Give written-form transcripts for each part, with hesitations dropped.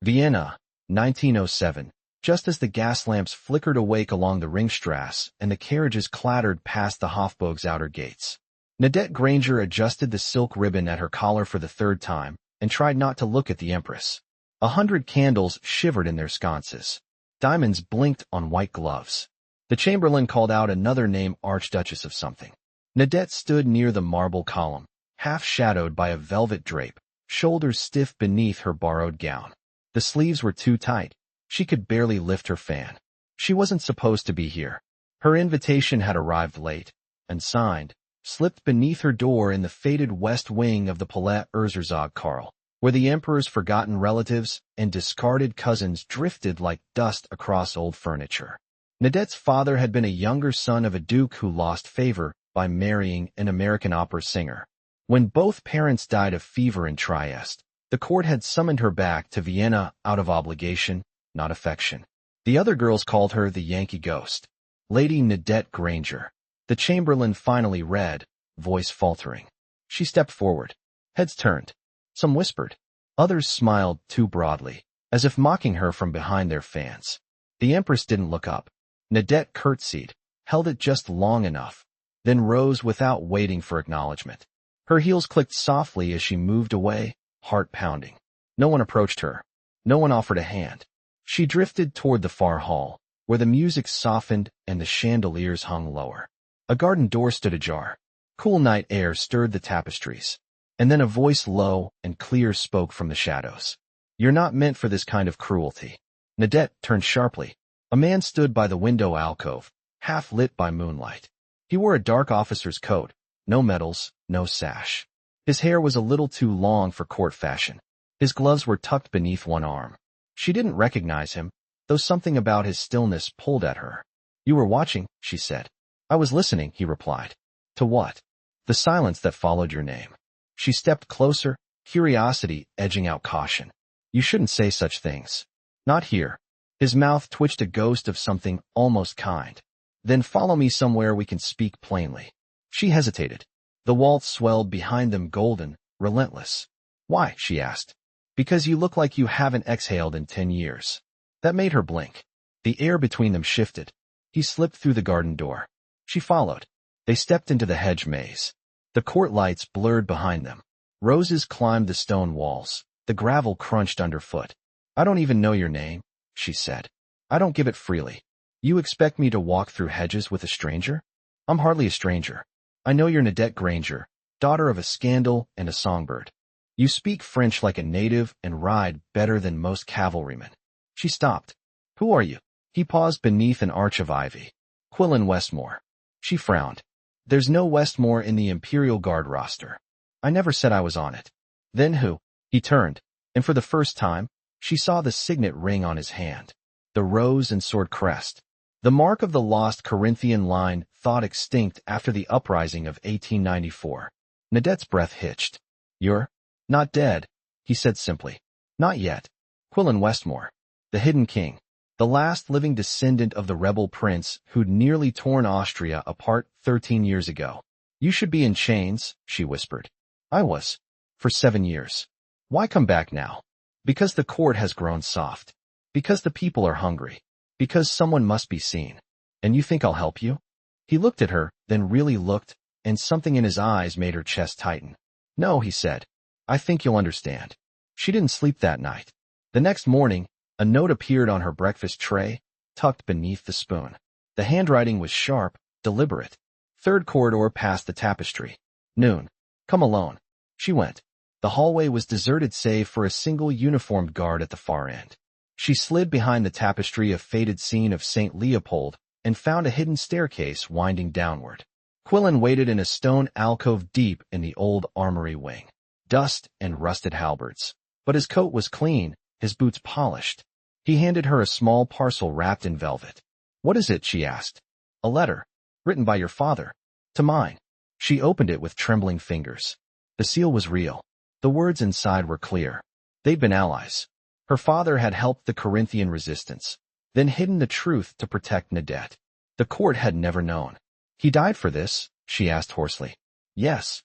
Vienna, 1907. Just as the gas lamps flickered awake along the Ringstrasse and the carriages clattered past the Hofburg's outer gates, Nadette Granger adjusted the silk ribbon at her collar for the third time and tried not to look at the Empress. 100 candles shivered in their sconces. Diamonds blinked on white gloves. The Chamberlain called out another name, Archduchess of something. Nadette stood near the marble column, half shadowed by a velvet drape, shoulders stiff beneath her borrowed gown. The sleeves were too tight. She could barely lift her fan. She wasn't supposed to be here. Her invitation had arrived late, and signed, slipped beneath her door in the faded west wing of the Palais Erzherzog Karl, where the emperor's forgotten relatives and discarded cousins drifted like dust across old furniture. Nadette's father had been a younger son of a duke who lost favor by marrying an American opera singer. When both parents died of fever in Trieste, the court had summoned her back to Vienna out of obligation, not affection. The other girls called her the Yankee Ghost. Lady Nadette Granger. The Chamberlain finally read, voice faltering. She stepped forward. Heads turned. Some whispered. Others smiled too broadly, as if mocking her from behind their fans. The Empress didn't look up. Nadette curtsied, held it just long enough, then rose without waiting for acknowledgement. Her heels clicked softly as she moved away, heart pounding. No one approached her. No one offered a hand. She drifted toward the far hall, where the music softened and the chandeliers hung lower. A garden door stood ajar. Cool night air stirred the tapestries. And then a voice low and clear spoke from the shadows. You're not meant for this kind of cruelty. Nadette turned sharply. A man stood by the window alcove, half lit by moonlight. He wore a dark officer's coat, no medals, no sash. His hair was a little too long for court fashion. His gloves were tucked beneath one arm. She didn't recognize him, though something about his stillness pulled at her. You were watching, she said. I was listening, he replied. To what? The silence that followed your name. She stepped closer, curiosity edging out caution. You shouldn't say such things. Not here. His mouth twitched a ghost of something almost kind. Then follow me somewhere we can speak plainly. She hesitated. The waltz swelled behind them, golden, relentless. Why? She asked. Because you look like you haven't exhaled in 10 years. That made her blink. The air between them shifted. He slipped through the garden door. She followed. They stepped into the hedge maze. The court lights blurred behind them. Roses climbed the stone walls. The gravel crunched underfoot. I don't even know your name, she said. I don't give it freely. You expect me to walk through hedges with a stranger? I'm hardly a stranger. I know you're Nadette Granger, daughter of a scandal and a songbird. You speak French like a native and ride better than most cavalrymen. She stopped. Who are you? He paused beneath an arch of ivy. Quillan Westmore. She frowned. There's no Westmore in the Imperial Guard roster. I never said I was on it. Then who? He turned, and for the first time, she saw the signet ring on his hand. The rose and sword crest. The mark of the lost Corinthian line thought extinct after the uprising of 1894. Nadette's breath hitched. You're not dead, he said simply. Not yet. Quillan Westmore, the hidden king, the last living descendant of the rebel prince who'd nearly torn Austria apart 13 years ago. You should be in chains, she whispered. I was. For 7 years. Why come back now? Because the court has grown soft. Because the people are hungry. Because someone must be seen. And you think I'll help you? He looked at her, then really looked, and something in his eyes made her chest tighten. No, he said. I think you'll understand. She didn't sleep that night. The next morning, a note appeared on her breakfast tray, tucked beneath the spoon. The handwriting was sharp, deliberate. Third corridor past the tapestry. Noon. Come alone. She went. The hallway was deserted save for a single uniformed guard at the far end. She slid behind the tapestry a faded scene of St. Leopold and found a hidden staircase winding downward. Quillan waited in a stone alcove deep in the old armory wing. Dust and rusted halberds. But his coat was clean, his boots polished. He handed her a small parcel wrapped in velvet. What is it? She asked. A letter. Written by your father. To mine. She opened it with trembling fingers. The seal was real. The words inside were clear. They'd been allies. Her father had helped the Corinthian resistance, then hidden the truth to protect Nadette. The court had never known. He died for this? She asked hoarsely. Yes.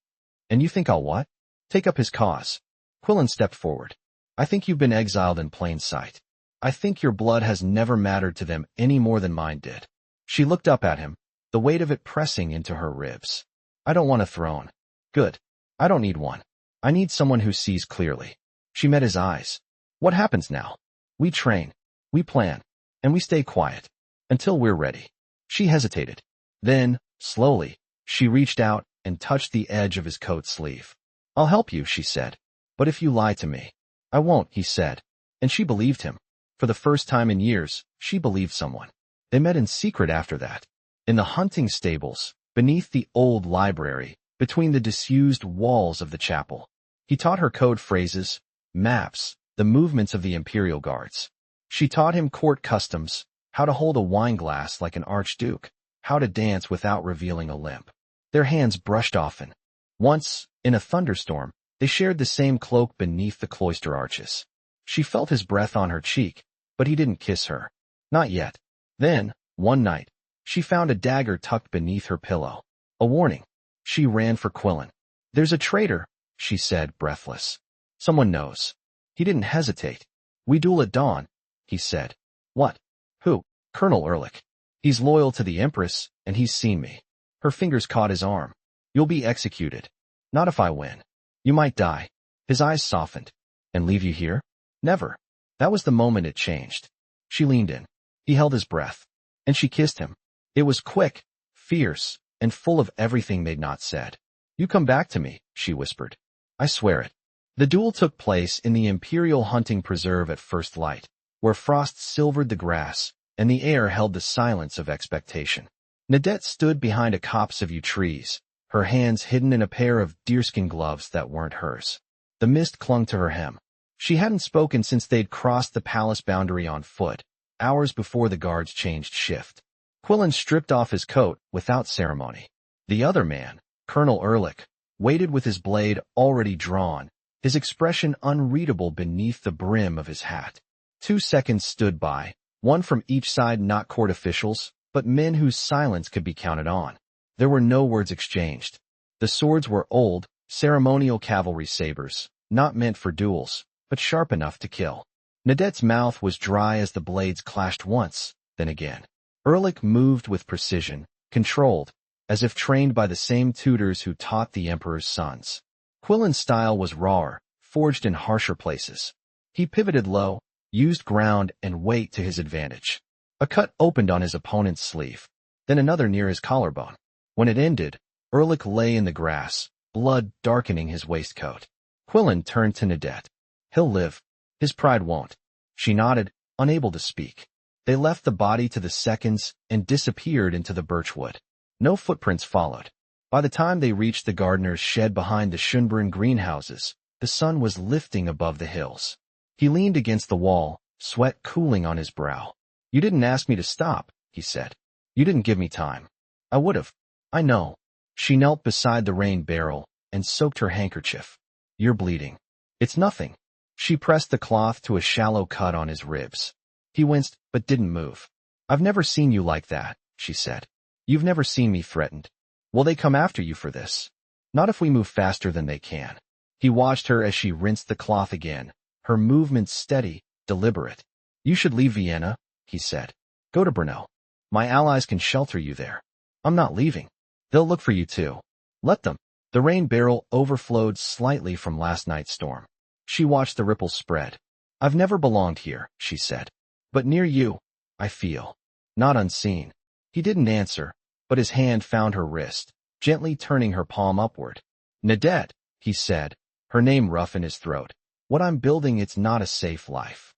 And you think I'll what? Take up his cause. Quillan stepped forward. I think you've been exiled in plain sight. I think your blood has never mattered to them any more than mine did." She looked up at him, the weight of it pressing into her ribs. "I don't want a throne." "Good. I don't need one. I need someone who sees clearly." She met his eyes. "What happens now?" "We train. We plan. And we stay quiet. Until we're ready." She hesitated. Then, slowly, she reached out and touched the edge of his coat sleeve. "I'll help you," she said. "But if you lie to me." "I won't," he said. And she believed him. For the first time in years, she believed someone. They met in secret after that. In the hunting stables, beneath the old library, between the disused walls of the chapel. He taught her code phrases, maps, the movements of the imperial guards. She taught him court customs, how to hold a wineglass like an archduke, how to dance without revealing a limp. Their hands brushed often. Once, in a thunderstorm, they shared the same cloak beneath the cloister arches. She felt his breath on her cheek, but he didn't kiss her. Not yet. Then, one night, she found a dagger tucked beneath her pillow. A warning. She ran for Quillan. "There's a traitor," she said, breathless. "Someone knows." He didn't hesitate. "We duel at dawn," he said. "What? Who?" "Colonel Ehrlich. He's loyal to the Empress, and he's seen me." Her fingers caught his arm. "You'll be executed." "Not if I win." "You might die." His eyes softened. "And leave you here?" "Never." That was the moment it changed. She leaned in. He held his breath. And she kissed him. It was quick, fierce, and full of everything they'd not said. "You come back to me," she whispered. "I swear it." The duel took place in the Imperial Hunting Preserve at first light, where frost silvered the grass, and the air held the silence of expectation. Nadette stood behind a copse of yew trees, her hands hidden in a pair of deerskin gloves that weren't hers. The mist clung to her hem. She hadn't spoken since they'd crossed the palace boundary on foot, hours before the guards changed shift. Quillan stripped off his coat without ceremony. The other man, Colonel Ehrlich, waited with his blade already drawn, his expression unreadable beneath the brim of his hat. 2 seconds stood by, one from each side, not court officials, but men whose silence could be counted on. There were no words exchanged. The swords were old, ceremonial cavalry sabers, not meant for duels, but sharp enough to kill. Nadette's mouth was dry as the blades clashed once, then again. Ehrlich moved with precision, controlled, as if trained by the same tutors who taught the Emperor's sons. Quillan's style was rawer, forged in harsher places. He pivoted low, used ground and weight to his advantage. A cut opened on his opponent's sleeve, then another near his collarbone. When it ended, Ehrlich lay in the grass, blood darkening his waistcoat. Quillan turned to Nadette. "He'll live. His pride won't." She nodded, unable to speak. They left the body to the seconds and disappeared into the birchwood. No footprints followed. By the time they reached the gardener's shed behind the Schönbrunn greenhouses, the sun was lifting above the hills. He leaned against the wall, sweat cooling on his brow. "You didn't ask me to stop," he said. "You didn't give me time." "I would've." "I know." She knelt beside the rain barrel and soaked her handkerchief. "You're bleeding." "It's nothing." She pressed the cloth to a shallow cut on his ribs. He winced, but didn't move. "I've never seen you like that," she said. "You've never seen me threatened. Will they come after you for this?" "Not if we move faster than they can." He watched her as she rinsed the cloth again, her movements steady, deliberate. "You should leave Vienna," he said. "Go to Brno. My allies can shelter you there." "I'm not leaving. They'll look for you too." "Let them." The rain barrel overflowed slightly from last night's storm. She watched the ripples spread. "I've never belonged here," she said. "But near you, I feel. Not unseen." He didn't answer, but his hand found her wrist, gently turning her palm upward. "Nadette," he said, her name rough in his throat. "What I'm building, it's not a safe life."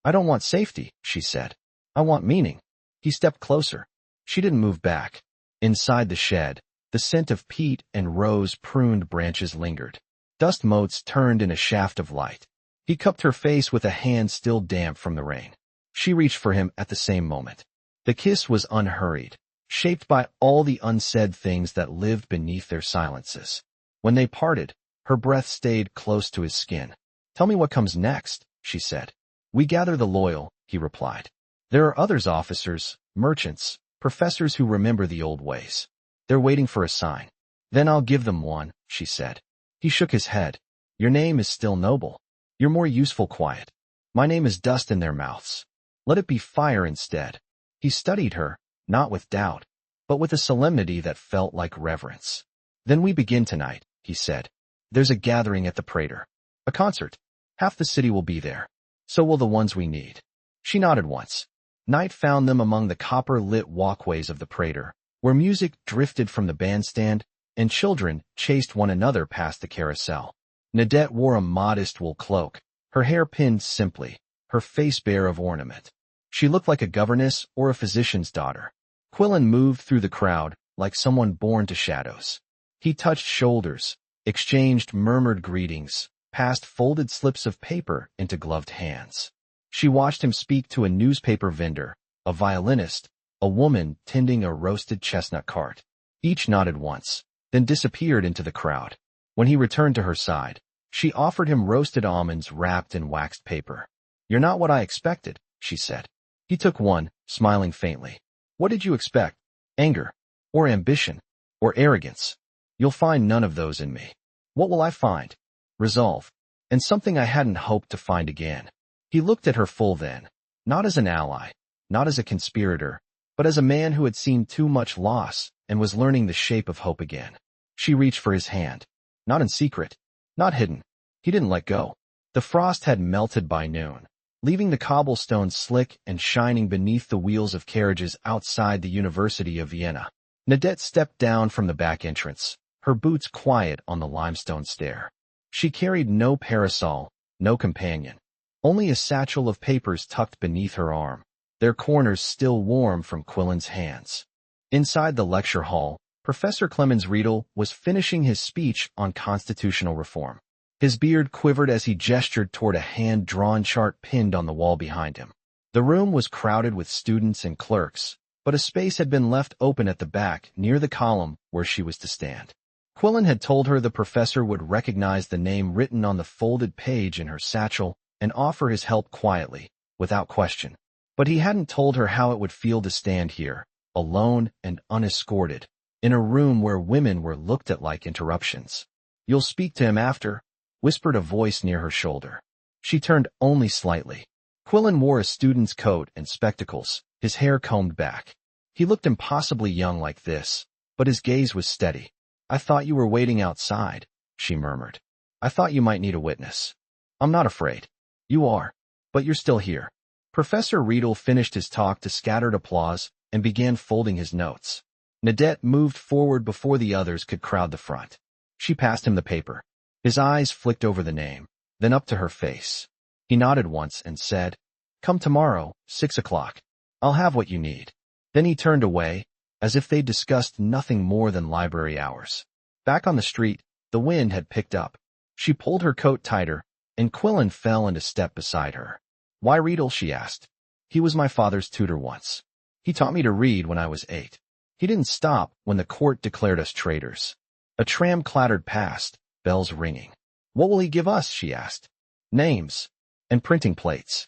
"I don't want safety," she said. "I want meaning." He stepped closer. She didn't move back. Inside the shed, the scent of peat and rose-pruned branches lingered. Dust motes turned in a shaft of light. He cupped her face with a hand still damp from the rain. She reached for him at the same moment. The kiss was unhurried, shaped by all the unsaid things that lived beneath their silences. When they parted, her breath stayed close to his skin. "Tell me what comes next," she said. "We gather the loyal," he replied. "There are others, officers, merchants, professors who remember the old ways. They're waiting for a sign." "Then I'll give them one," she said. He shook his head. "Your name is still noble. You're more useful quiet. My name is dust in their mouths. Let it be fire instead. He studied her, not with doubt, but with a solemnity that felt like reverence. Then we begin tonight, he said. There's a gathering at the Prater. A concert. Half the city will be there. So will the ones we need. She nodded once. Night found them among the copper-lit walkways of the Prater, where music drifted from the bandstand, and children chased one another past the carousel. Nadette wore a modest wool cloak, her hair pinned simply, her face bare of ornament. She looked like a governess or a physician's daughter. Quillan moved through the crowd like someone born to shadows. He touched shoulders, exchanged murmured greetings, passed folded slips of paper into gloved hands. She watched him speak to a newspaper vendor, a violinist, a woman tending a roasted chestnut cart. Each nodded once, then disappeared into the crowd. When he returned to her side, she offered him roasted almonds wrapped in waxed paper. You're not what I expected, she said. He took one, smiling faintly. What did you expect? Anger? Or ambition? Or arrogance? You'll find none of those in me. What will I find? Resolve. And something I hadn't hoped to find again. He looked at her full then, not as an ally, not as a conspirator, but as a man who had seen too much loss and was learning the shape of hope again. She reached for his hand. Not in secret, not hidden. He didn't let go. The frost had melted by noon, leaving the cobblestones slick and shining beneath the wheels of carriages outside the University of Vienna. Nadette stepped down from the back entrance, her boots quiet on the limestone stair. She carried no parasol, no companion. Only a satchel of papers tucked beneath her arm, their corners still warm from Quillan's hands. Inside the lecture hall, Professor Clemens Riedel was finishing his speech on constitutional reform. His beard quivered as he gestured toward a hand-drawn chart pinned on the wall behind him. The room was crowded with students and clerks, but a space had been left open at the back near the column where she was to stand. Quillan had told her the professor would recognize the name written on the folded page in her satchel and offer his help quietly, without question. But he hadn't told her how it would feel to stand here, alone and unescorted, in a room where women were looked at like interruptions. You'll speak to him after, whispered a voice near her shoulder. She turned only slightly. Quillan wore a student's coat and spectacles, his hair combed back. He looked impossibly young like this, but his gaze was steady. I thought you were waiting outside, she murmured. I thought you might need a witness. I'm not afraid. You are. But you're still here. Professor Riedel finished his talk to scattered applause and began folding his notes. Nadette moved forward before the others could crowd the front. She passed him the paper. His eyes flicked over the name, then up to her face. He nodded once and said, Come tomorrow, 6 o'clock. I'll have what you need. Then he turned away, as if they'd discussed nothing more than library hours. Back on the street, the wind had picked up. She pulled her coat tighter, and Quillan fell into step beside her. Why Riedel? She asked. He was my father's tutor once. He taught me to read when I was 8. He didn't stop when the court declared us traitors. A tram clattered past, bells ringing. What will he give us? She asked. Names. And printing plates.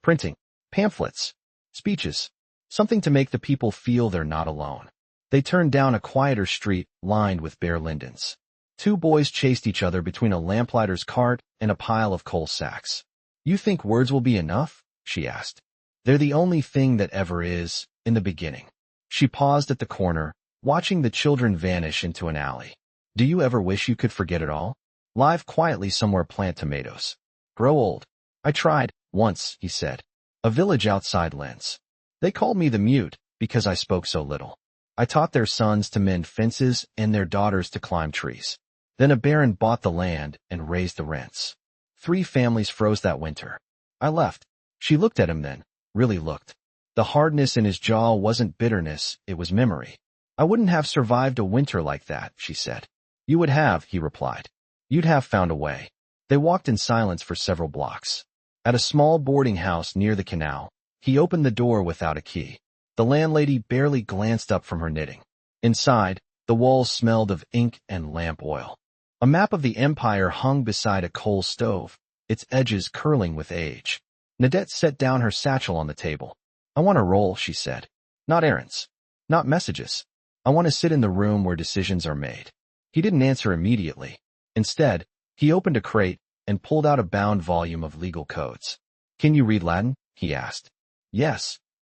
Printing. Pamphlets. Speeches. Something to make the people feel they're not alone. They turned down a quieter street lined with bare lindens. 2 boys chased each other between a lamplighter's cart and a pile of coal sacks. You think words will be enough? She asked. They're the only thing that ever is, in the beginning. She paused at the corner, watching the children vanish into an alley. Do you ever wish you could forget it all? Live quietly somewhere, plant tomatoes. Grow old. I tried, once, he said. A village outside Linz. They called me the mute, because I spoke so little. I taught their sons to mend fences and their daughters to climb trees. Then a baron bought the land and raised the rents. 3 families froze that winter. I left. She looked at him then, really looked. The hardness in his jaw wasn't bitterness, it was memory. I wouldn't have survived a winter like that, she said. You would have, he replied. You'd have found a way. They walked in silence for several blocks. At a small boarding house near the canal, he opened the door without a key. The landlady barely glanced up from her knitting. Inside, the walls smelled of ink and lamp oil. A map of the empire hung beside a coal stove, its edges curling with age. Nadette set down her satchel on the table. I want a role, she said. Not errands. Not messages. I want to sit in the room where decisions are made. He didn't answer immediately. Instead, he opened a crate, and pulled out a bound volume of legal codes. "Can you read Latin?" he asked. "Yes."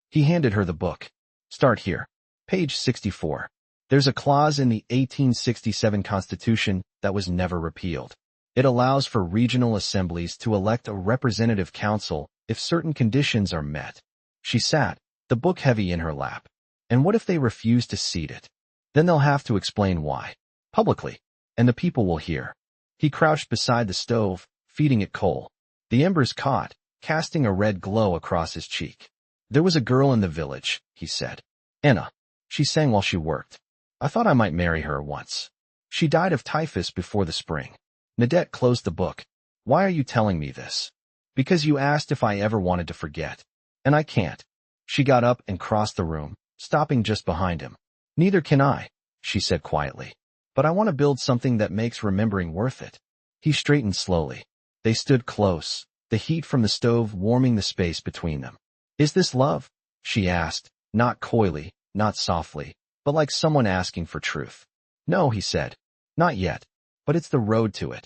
He handed her the book. "Start here. Page 64. There's a clause in the 1867 Constitution that was never repealed. It allows for regional assemblies to elect a representative council if certain conditions are met." She sat, the book heavy in her lap. "And what if they refuse to cede it? Then they'll have to explain why. Publicly. And the people will hear." He crouched beside the stove, feeding it coal. The embers caught, casting a red glow across his cheek. "There was a girl in the village," he said. "Anna. She sang while she worked. I thought I might marry her once. She died of typhus before the spring." Nadette closed the book. "Why are you telling me this?" "Because you asked if I ever wanted to forget. And I can't." She got up and crossed the room, stopping just behind him. "Neither can I," she said quietly. "But I want to build something that makes remembering worth it." He straightened slowly. They stood close, the heat from the stove warming the space between them. "Is this love?" she asked, not coyly, not softly, but like someone asking for truth. "No," he said. "Not yet. But it's the road to it."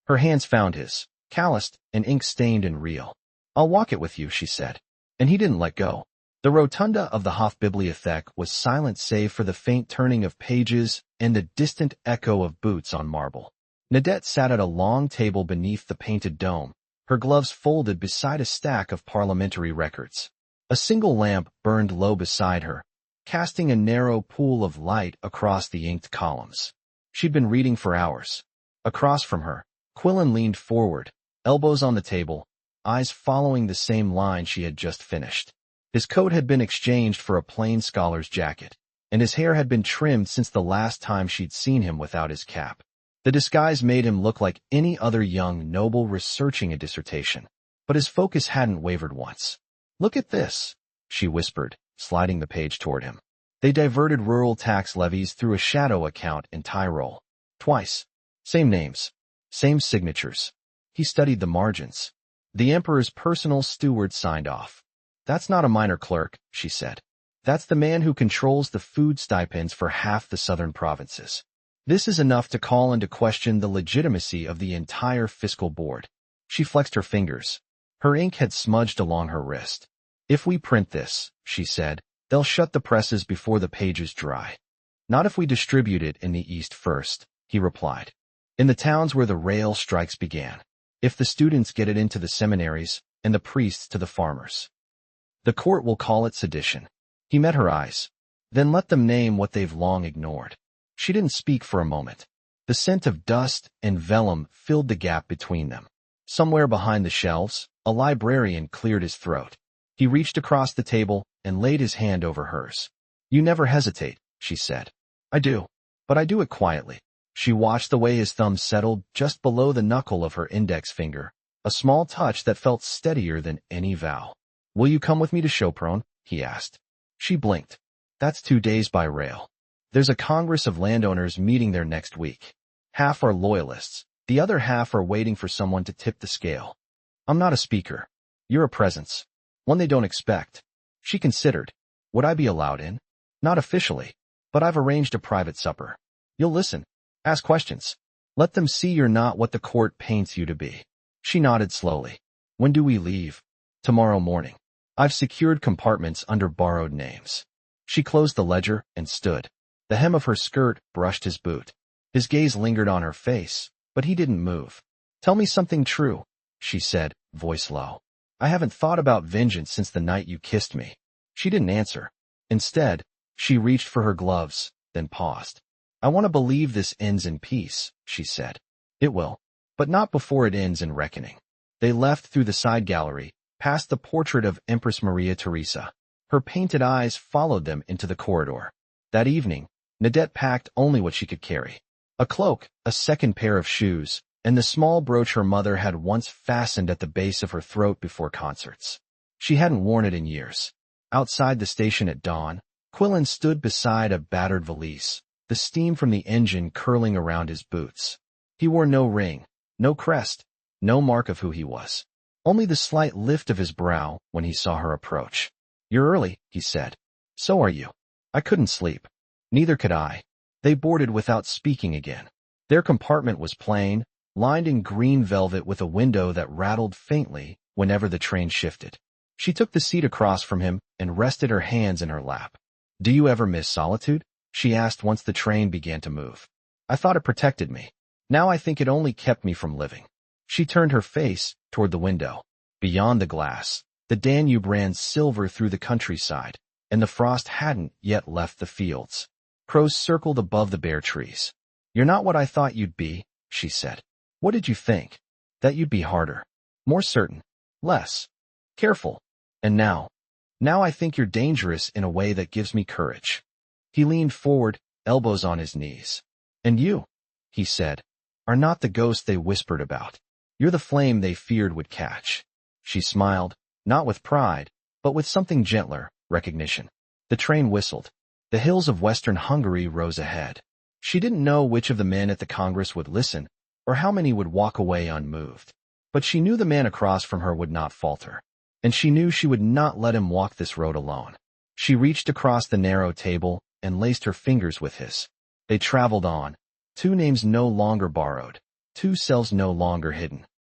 Her hands found his, calloused and ink-stained and real. "I'll walk it with you," she said. And he didn't let go. The rotunda of the Hofbibliothek was silent save for the faint turning of pages and the distant echo of boots on marble. Nadette sat at a long table beneath the painted dome, her gloves folded beside a stack of parliamentary records. A single lamp burned low beside her, casting a narrow pool of light across the inked columns. She'd been reading for hours. Across from her, Quillan leaned forward, elbows on the table, eyes following the same line she had just finished. His coat had been exchanged for a plain scholar's jacket, and his hair had been trimmed since the last time she'd seen him without his cap. The disguise made him look like any other young noble researching a dissertation, but his focus hadn't wavered once. "Look at this," she whispered, sliding the page toward him. They diverted rural tax levies through a shadow account in Tyrol. Twice. Same names. Same signatures. He studied the margins. The emperor's personal steward signed off. "That's not a minor clerk," she said. "That's the man who controls the food stipends for half the southern provinces. This is enough to call into question the legitimacy of the entire fiscal board." She flexed her fingers. Her ink had smudged along her wrist. "If we print this," she said, "they'll shut the presses before the pages dry." "Not if we distribute it in the East first," he replied. "In the towns where the rail strikes began. If the students get it into the seminaries, and the priests to the farmers. The court will call it sedition." He met her eyes. "Then let them name what they've long ignored." She didn't speak for a moment. The scent of dust and vellum filled the gap between them. Somewhere behind the shelves, a librarian cleared his throat. He reached across the table and laid his hand over hers. "You never hesitate," she said. "I do. But I do it quietly." She watched the way his thumb settled just below the knuckle of her index finger, a small touch that felt steadier than any vow. "Will you come with me to Chopron?" he asked. She blinked. "That's 2 days by rail. There's a congress of landowners meeting there next week. Half are loyalists. The other half are waiting for someone to tip the scale. I'm not a speaker. You're a presence. One they don't expect." She considered. "Would I be allowed in?" "Not officially. But I've arranged a private supper. You'll listen. Ask questions. Let them see you're not what the court paints you to be." She nodded slowly. "When do we leave?" "Tomorrow morning. I've secured compartments under borrowed names." She closed the ledger and stood. The hem of her skirt brushed his boot. His gaze lingered on her face, but he didn't move. "Tell me something true," she said, voice low. "I haven't thought about vengeance since the night you kissed me." She didn't answer. Instead, she reached for her gloves, then paused. "I want to believe this ends in peace," she said. "It will. But not before it ends in reckoning." They left through the side gallery, past the portrait of Empress Maria Theresa. Her painted eyes followed them into the corridor. That evening, Nadette packed only what she could carry. A cloak, a second pair of shoes, and the small brooch her mother had once fastened at the base of her throat before concerts. She hadn't worn it in years. Outside the station at dawn, Quillan stood beside a battered valise, the steam from the engine curling around his boots. He wore no ring, no crest, no mark of who he was. Only the slight lift of his brow when he saw her approach. "You're early," he said. "So are you." "I couldn't sleep." Neither could I. They boarded without speaking again. Their compartment was plain, lined in green velvet with a window that rattled faintly whenever the train shifted. She took the seat across from him and rested her hands in her lap. "Do you ever miss solitude?" she asked once the train began to move. "I thought it protected me. Now I think it only kept me from living." She turned her face toward the window. Beyond the glass, the Danube ran silver through the countryside, and the frost hadn't yet left the fields. Crows circled above the bare trees. "You're not what I thought you'd be," she said. "What did you think? That you'd be harder, more certain, less careful. And now I think you're dangerous in a way that gives me courage." He leaned forward, elbows on his knees. "And you," he said, "are not the ghost they whispered about. You're the flame they feared would catch." She smiled, not with pride, but with something gentler, recognition. The train whistled. The hills of western Hungary rose ahead. She didn't know which of the men at the Congress would listen, or how many would walk away unmoved. But she knew the man across from her would not falter. And she knew she would not let him walk this road alone. She reached across the narrow table and laced her fingers with his. They traveled on, two names no longer borrowed, two selves no longer hidden.